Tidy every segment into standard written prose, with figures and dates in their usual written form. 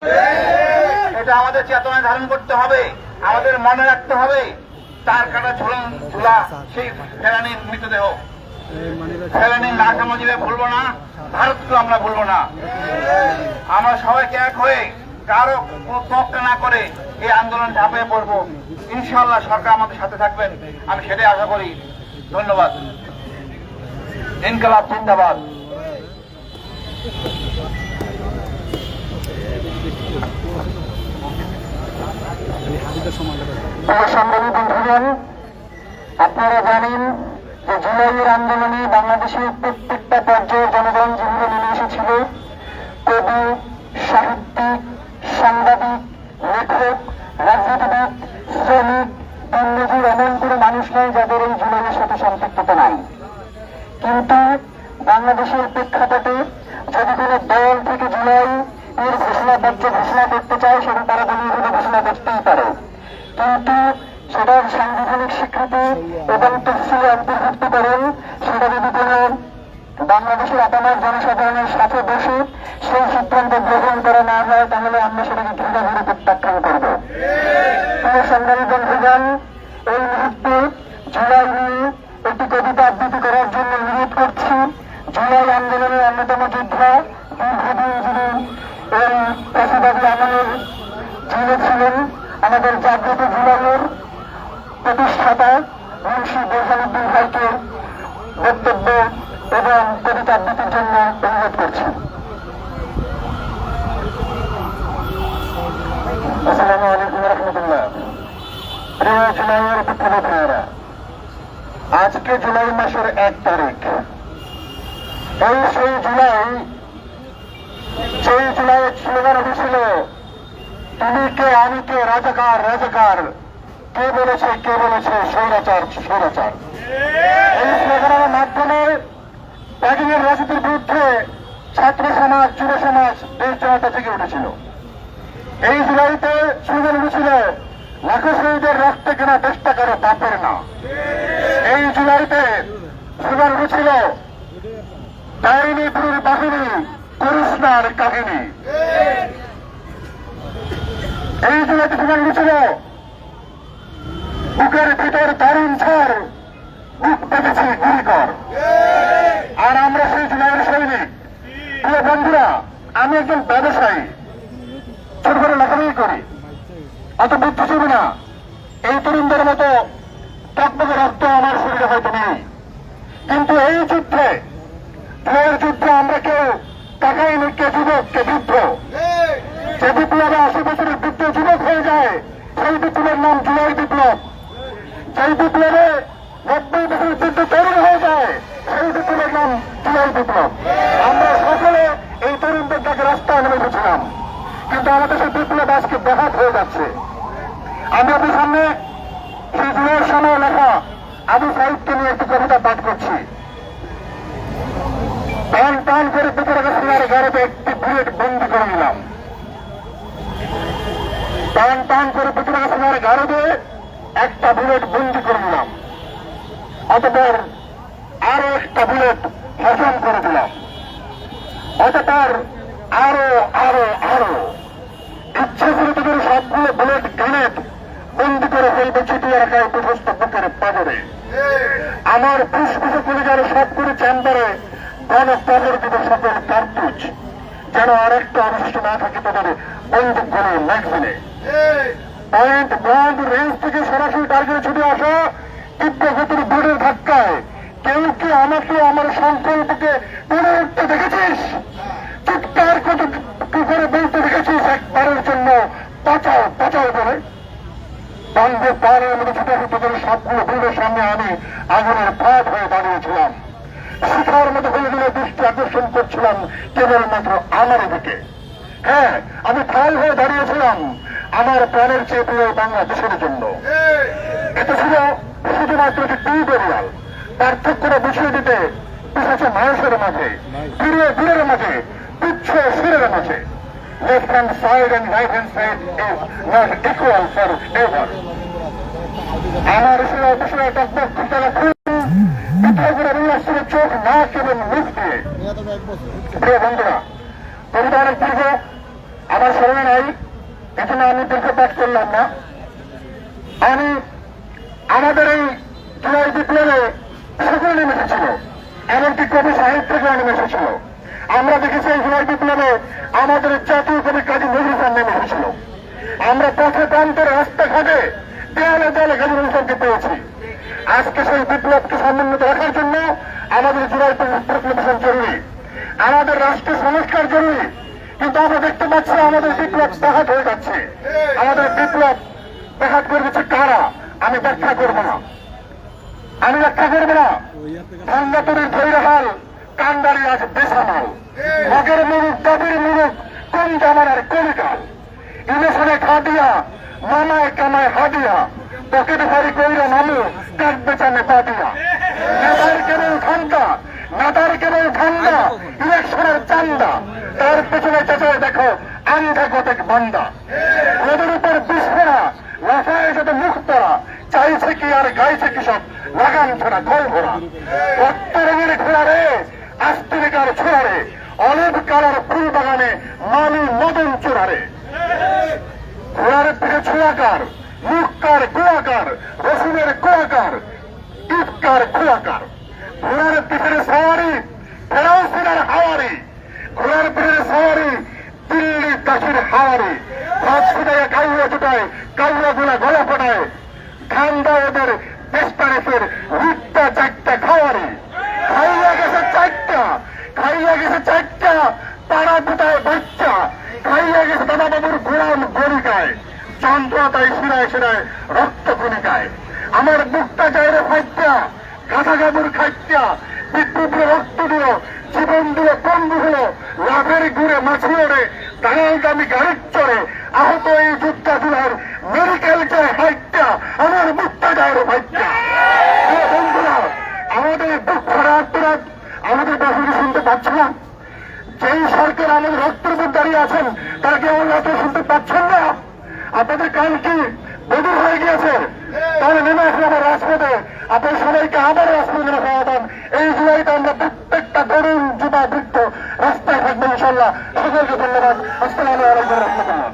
এটা আমাদের চেতনায় ধারণ করতে হবে, আমাদের মনে রাখতে হবে তার কাটা ঝোলা সেই ফেলানির মৃতদেহ, ফেলানির লাশ আমরা যেভাবে ভুলবো না, ভারতকে আমরা ভুলবো না। আমরা সবাইকে এক হয়ে কারো কোনো তোয়াক্কা না করে এই আন্দোলন ঝাঁপিয়ে পড়বো। ইনশাআল্লাহ সরকার আমাদের সাথে থাকবেন, আমি সেটাই আশা করি। ধন্যবাদ। ইনকলাব জিন্দাবাদ। সংগ্রামী বন্ধুগণ, আপনারা জানেন যে জুলাইয়ের আন্দোলনে বাংলাদেশের প্রত্যেকটা পর্যায়ে জনগণ যেভাবে নেমে এসেছিল, কবি, সাহিত্যিক, সাংবাদিক, লেখক, রাজনীতিবিদ, শ্রমিক, দিনমজুর এমন কোনো মানুষ নেই যাদের এই জুলাইয়ের সাথে সম্পৃক্ততা নাই। কিন্তু বাংলাদেশের প্রেক্ষাপটে যদি কোনো দল থেকে জুলাই এর ঘোষণাপত্র ঘোষণা করতে চায়, সেটা তারা দলীয়ভাবে ঘোষণা করতেই পারে, কিন্তু সেটার সাংবিধানিক স্বীকৃতি এবং তফসিলে অন্তর্ভুক্তিকরণ সেটা যদি কোনো বাংলাদেশের আপামর জনসাধারণের সাথে বসে সেই সিদ্ধান্ত গ্রহণ করা না হয়, তাহলে আমরা সেটাকে ঘৃণাভরে প্রত্যাখ্যান করব। প্রিয় সংগ্রামী বন্ধুগণ, এই মুহূর্তে জুলাই নিয়ে একটি কবিতা আবৃত্তি করার জন্য অনুরোধ করছি। জুলাই আন্দোলনের অন্যতম যোদ্ধা, দীর্ঘদিন যিনি এই ফ্যাসিবাদী আমলের জেলে ছিলেন, আমাদের জাগ্রত জুলাইয়ের প্রতিষ্ঠাতা মুন্সি বোরহানুদ্দিন ভাইকে বক্তব্য এবং কবিতা আবৃত্তির জন্য অনুরোধ করছি। আসসালামু আলাইকুম রহমতুল্লাহ। প্রিয় জুলাইয়ের বিপ্লবী ভাইয়েরা, আজকে জুলাই মাসের 1 তারিখ। এই সেই জুলাই স্লোগান উঠেছিল, তুমি কে আমি কে, রাজাকার রাজাকার, কে বলেছে স্বৈরাচার স্বৈরাচার। এই স্লোগানের মাধ্যমে ত্যাগের রাজনীতির বিরুদ্ধে ছাত্র সমাজ, যুব সমাজ, দেশ জনতা থেকে উঠেছিল। এই জুলাইতে স্লোগান উঠেছিল, লাখো শহীদের রক্তে কেনা দেশটা কারো বাপের না। এই জুলাইতে স্লোগান উঠেছিল, ডাইনি পুরুর বাহিনী, করিস না আর কাহিনী। এই জুলাইতে স্লোগান উঠেছিল, বুকের ভিতর দারুণ ঝড়, বুক পেতেছি গুলি কর। আর আমরা সেই জুলাইয়ের সৈনিক। প্রিয় বন্ধুরা, আমি একজন ব্যবসায়ী, ছোট করে লেখালেখি করি, অত বুদ্ধিজীবী না। এই তরুণদের মতো টকবকে রক্ত আমার শরীরে হয়তো নেই, কিন্তু এই যুদ্ধে, যুদ্ধে আমরা কেউ টাকাই নেই, কে যুবক, কে বৃদ্ধ। যে বিপ্লবে 80 বছরের বৃদ্ধ যুবক হয়ে যায়, সেই বিপ্লবের নাম জুলাই বিপ্লব। সেই বিপ্লবে 90 বছরের বৃদ্ধ তরুণ হয়ে যায়, সেই বিপ্লবের নাম জুলাই বিপ্লব। আমরা সকলে এই তরুণদের তাকে রাস্তায় নেমে এসেছিলাম, কিন্তু আমাদের সেই বিপ্লব আজকে ব্যাঘাত হয়ে যাচ্ছে। আমি আপনার সামনে সেই জুলাইয়ের সময় লেখা আবু সাইদকে নিয়ে একটি কবিতা পাঠ করছি। টান টান করে ভিতরে সিনার গাড়িতে একটি বুলেট বন্দি করে নিলাম। টান টান করে ভিতরে সিনার গাড়িতে একটা বুলেট বন্দি করে নিলাম। অতঃপর আরো একটা বুলেট হজম করে দিলাম। অতঃপর আরো আরো আরো ইচ্ছে করে তোদের সবগুলো বুলেট গ্রেনেড বন্দি করে ফেলবে ছিটিয়ে রাখা এই প্রশস্ত বুকের পাজরে। আমার ফুসফুসে কলিজার সবগুলো চেম্বারে গণপজর দিবে সকল কার্তুজ, যেন আরেকটা অবশিষ্ট না থাকে তাদের বন্দুক গুলো ম্যাগজিনে। পয়েন্ট ব্ল্যাঙ্ক রেঞ্জ থেকে সরাসরি টার্গেটে ছুটে আসা তীব্র গতির বোর্ডের ধাক্কায় কেউ কি আমাকে আমার সংকল্পকে তুলে উঠতে দেখেছিস? চিৎকার করে বলতে দেখেছিস একবারের জন্য বাঁচাও বাঁচাও বলে? বন্ধে পাড়ের মধ্যে ছুটে তোদের সবগুলো বুলের সামনে আমি আগুনের ভাত হয়ে দাঁড়িয়েছিলাম। শিখার মতো হয়ে গেলে দৃষ্টি আকর্ষণ করছিলাম কেবলমাত্র আমার দিকে। হ্যাঁ, আমি ফাল হয়ে দাঁড়িয়েছিলাম আমার প্রাণের চেয়ে প্রিয় বাংলাদেশের জন্য। এটা ছিল শুধুমাত্র একটি টিউটোরিয়াল, পার্থক্যটা বুঝিয়ে দিতে পিছাচ্ছে মানুষের মাঝে, প্রিয় দূরের মাঝে, তুচ্ছ সুরের মাঝে। Left hand side and right hand side is not equal forever. আমার বিষয়ে টকবক ঘুরতলা খুন কোথাও করে উল্লাসের চোখ, নাক এবং মুখ দিয়ে। প্রিয় বন্ধুরা, কবিতা অনেক দীর্ঘ, আমার স্মরণে নাই, এখানে আমি দীর্ঘপাত করলাম না। আমাদের এই জুলাই বিপ্লবে সকলে নেমে এসেছিল, এমনকি কবি সাহিত্যিকরা নেমে এসেছিল। আমরা দেখেছি এই জুলাই বিপ্লবে আমাদের জাতীয় কবি কাজী নজরুল ইসলাম নেমে এসেছিল। আমরা পথে প্রান্তের রাস্তাঘাটে দেয়ালে দেয়ালে কাজী নজরুল ইসলামকে পেয়েছি। আজকে সেই বিপ্লবকে সমুন্নত রাখার জন্য আমাদের জুলাই প্রক্লেমেশন জরুরি, আমাদের রাষ্ট্র সংস্কার জরুরি। কিন্তু আমরা দেখতে পাচ্ছি আমাদের বিপ্লব ব্যাহত হয়ে যাচ্ছে। আমাদের বিপ্লব ব্যাহত করে দিচ্ছে কারা? আমি ব্যাখ্যা করবো না। ভাঙ্গাতুরের ধৈর্যহাল কান্ডারি আজ বেসামাল, মগের মুরুখ দাবির মুরুখ কোন জামানার কলিকাল, ইলেশনে খাদিয়া মামায় কামায় হাদিয়া, পকেট ভারী কইরা নামু কাঠ বেচানে পাদিয়া, নেতার কেবল ঘন্টা নেতার কেবল ঠান্ডা, ইলেকশনের চান্দা, তার পেছনে চেঁচায় দেখো আন্ধা কতক বান্দা, রোদের উপর বিস্ফোরা লাফায় যত মুখ পড়া, চাইছে কি আর গাইছে কি সব লাগাম ছাড়া কল ভরা, রক্ত রঙের ঘোড়া রে আস্তিরিকার ছোড়া রে, অলিভ কালার ফুল বাগানে মালি মদন চোরা রে, ঘোড়ার পিঠে ছোড়াকার মুখকার গোয়াকার রসুনের গোয়াকার ইটকার খোয়াকার, ঘোড়ার পিঠের সওয়ারি ফেরাউসিনার হাওয়ারি, ঘোড়ার পিঠের সওয়ারি দিল্লি কাশির হাওয়ারি, ভাত ছুটায় কাউয়া ছুটায় কাউয়া গুলা গলা ফোটায়, ঠান্ডা ওদের পেস্টারেসের রুটটা চারটা খাওয়ারি, খাইয়া গেছে চারটা পাড়া দুটায় বাচ্চা, খাইয়া গেছে দাদা বাবুর গোলাম গরিকায়, চন্দ্রতায় শিরায় শিরায় রক্ত কণিকায়, আমার বুকটা যায় রে ফাইত্যা গাধা গাবুর খাইত্যা, বিদ্যুৎরে রক্ত দিল জীবন দিল পঙ্গু হলো, লাভের ঘুরে মাছি ওড়ে দালালগামী গাড়ির চড়ে, আহত এই যুদ্ধা জুলার মেডিকেল যায় হাইত্যা, আমার বুকটা যায় রে ফাইত্যা। বন্ধুরা, আমাদের বুক ভরা আত্মরাত আমাদের বাহুকে শুনতে পাচ্ছে না? যেই সরকার আমাদের রক্তের উপর দাঁড়িয়ে আছেন তাকে আমার রাতে শুনতে পাচ্ছেন না? আপনাদের কান কি বদল হয়ে গিয়েছে? তাহলে নেমে আসলে আমার রাজপথে, আপনার সবাইকে আবার রাজপথে নেমে খাওয়াতাম। এই জুলাইতে আমরা প্রত্যেকটা তরুণ যুবা বৃদ্ধ রাস্তায় থাকবো ইনশাল্লাহ। সকলকে ধন্যবাদ। আসসালামু আলাইকুম রহমতুল্লাহ।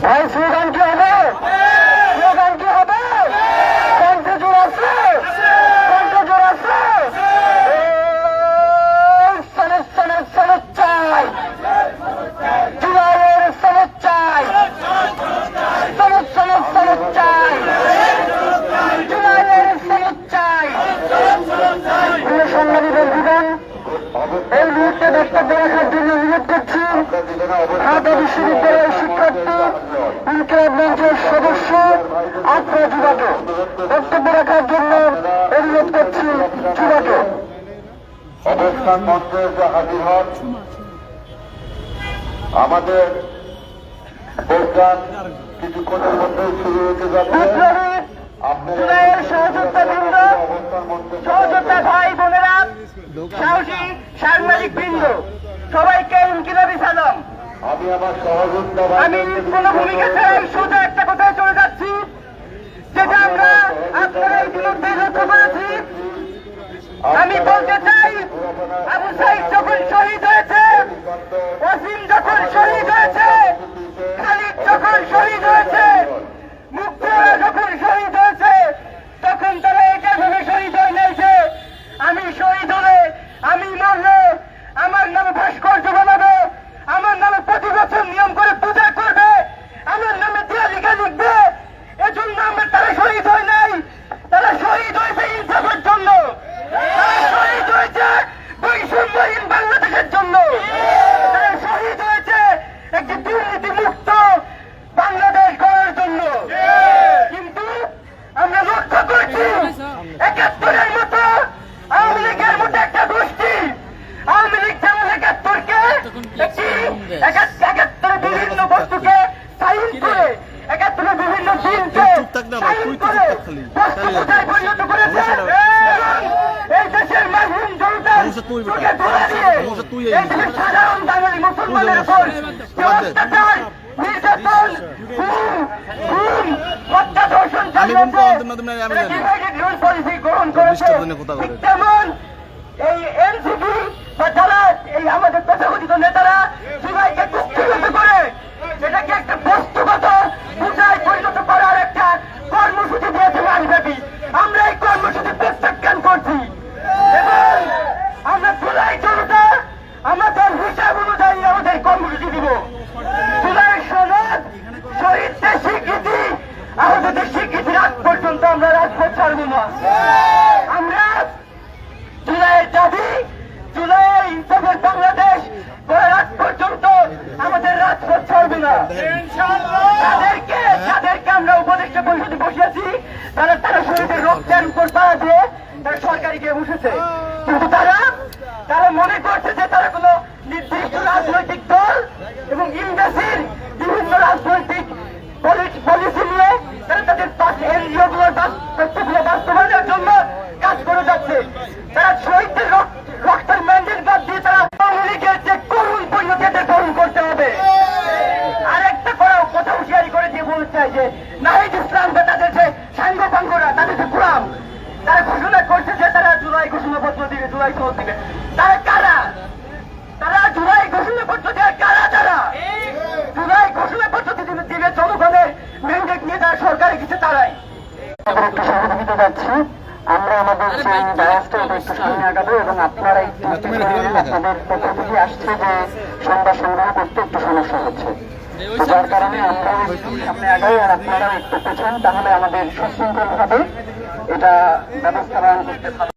ভাই স্লোগান কি হবে? স্লোগান কি হবে? কণ্ঠে জোর আছে? কণ্ঠে জোর আছে? সনদ চাই, জুলাইয়ের সনদ চাই, সনদ চাই, জুলাইয়ের সনদ চাই। প্রিয় সাংবাদিক জীবন, এই মুহূর্তে বক্তব্য রাখার জন্য অনুরোধ করছি ঢাকা বিশ্ববিদ্যালয়ের শিক্ষার্থী ইনকিলাব মঞ্চের সদস্য আফরা যুবাকে বক্তব্য রাখার জন্য অনুরোধ করছি যুবাকে। অবস্থান মঞ্চে যে হাজির হন, আমাদের প্রোগ্রাম কিছুক্ষণের মধ্যেই শুরু হতে যাচ্ছে। জুলাইয়ের সহযোদ্ধা বৃন্দ, সহযোদ্ধা ভাই বোনেরা, সাহসী সাংবাদিক বৃন্দ, সবাইকে ইনকিলাবি সালাম। আমি আমার সহযোদ্ধা আমি কোন ভূমিকা ছাড়াই সোজা একটা কথায় চলে যাচ্ছি, যেটা আমরা আপনারা ইতিমধ্যে লক্ষ্য করেছি। আমি বলতে চাই, আবু সাইদ যখন শহীদ হয়েছে, ওয়াসিম যখন শহীদ হয়েছে, খালিদ যখন শহীদ হয়েছে, মুক্তিরা যখন শহীদ হয়েছে, তখন তারা এটা ভেবে শহীদ হয়ে নিয়েছে আমি শহীদ হলে, আমি মরলে আমার নামে ভাস্কর্য বানাবে, আমার নামে প্রতি বছর নিয়ম করে পূজা করবে, আমার নামে দেয়ালিকা লিখবে। এজন্য আমরা তারা শহীদ হয় নাই, তারা শহীদ হয়েছে ইনসাফের জন্য, তারা শহীদ হয়েছে বৈষম্যহীন বাংলাদেশের জন্য, তারা শহীদ হয়েছে একটি দুর্নীতি মুক্ত বাংলাদেশ গড়ার জন্য। কিন্তু আমরা লক্ষ্য করছি ৭১-এর মতো আওয়ামী লীগের মতো একটা গোষ্ঠী, আওয়ামী লীগ যেমন ৭১-কে একটি ৭১-এর বিভিন্ন বস্তুকে সাইন করে, ৭১-এর বিভিন্ন দিনকে সাইন করে বস্তুতায় পরিণত করেছে, এই দেশের মাঝহীন জনতার চোখে ধরা দিয়ে এই দেশের সাধারণ বাঙালি মুসলমানের উপর যে অত্যাচার, নির্যাতন, খুন, হত্যা, ধর্ষণ চালিয়েছে, ডিভাইডেড রুল পলিসি গ্রহণ করেছে। ঠিক তেমন এই এনসিপি বা যারা এই আমাদের তথাকথিত নেতারা জুলাইকে কুক্ষিগত করে এটাকে একটা বস্তুগত পূজায় পরিণত করার একটা কর্মসূচি দিয়েছে রাজব্যাপী। আমরা এই কর্মসূচি প্রত্যাখ্যান করছি এবং আমরা জুলাই জনতা আমাদের হিসাব অনুযায়ী আমাদের কর্মসূচি দিব। জুলাই সনদ শহীদদের স্বীকৃতি আমাদের স্বীকৃতির আগ পর্যন্ত আমরা রাজপথ ছাড়ব না। আমরা জুলাইয়ের দাবি জুলাই ইনসাফের বাংলাদেশ করার আগ পর্যন্ত আমাদের রাজপথ ছাড়বে না। যাদেরকে আমরা উপদেষ্টা পরিষদে বসিয়েছি তারা শহীদের রক্তের উপর পাড়া দিয়ে তারা সরকারি গিয়ে বসেছে, কিন্তু তারা মনে করছে যে তারা কোন নির্দিষ্ট রাজনৈতিক দল এবং ইন্ডাস্ট্রির বিভিন্ন রাজনৈতিক পলিসি নিয়ে তারা তাদের এনজিও গুলোর তথ্যগুলো বাস্তবায়নের জন্য কাজ করে যাচ্ছে। তারা শহীদদের রক্তের ম্যান্ডেট বাদ দিয়ে তারা আওয়ামী লীগের যে করুণ পরিণতি এদের গ্রহণ করতে হবে। আরেকটা কথা হুঁশিয়ারি করে দিয়ে বলতে চাই যে নাহিদ ইসলাম বা তাদের যে সাংগপাঙ্গরা তাদের যে গোলাম তারা ঘোষণা করছে যে তারা জুলাই ঘোষণাপত্র দিবে, জুলাই সনদ দিবে। তারা কারা? তারা জুলাই ঘোষণাপত্র দেওয়ার কারা? তারা জুলাই ঘোষণাপত্র দিবে জনগণের ম্যান্ডেট নিয়ে তারা সরকারে কিছু তারাই একটু সহযোগিতা যাচ্ছি। আমরা আমাদের যে ব্যবস্থা একটু সামনে আগাবো এবং আপনারা আপনাদের পক্ষ থেকে আসছে যে সংবাদ সংগ্রহ করতে একটু সমস্যা হচ্ছে, যার কারণে আমরা সামনে আগাই আর আপনারা একটু পেছন, তাহলে আমাদের সুশৃঙ্খল ভাবে এটা ব্যবস্থাপনা করতে ভালো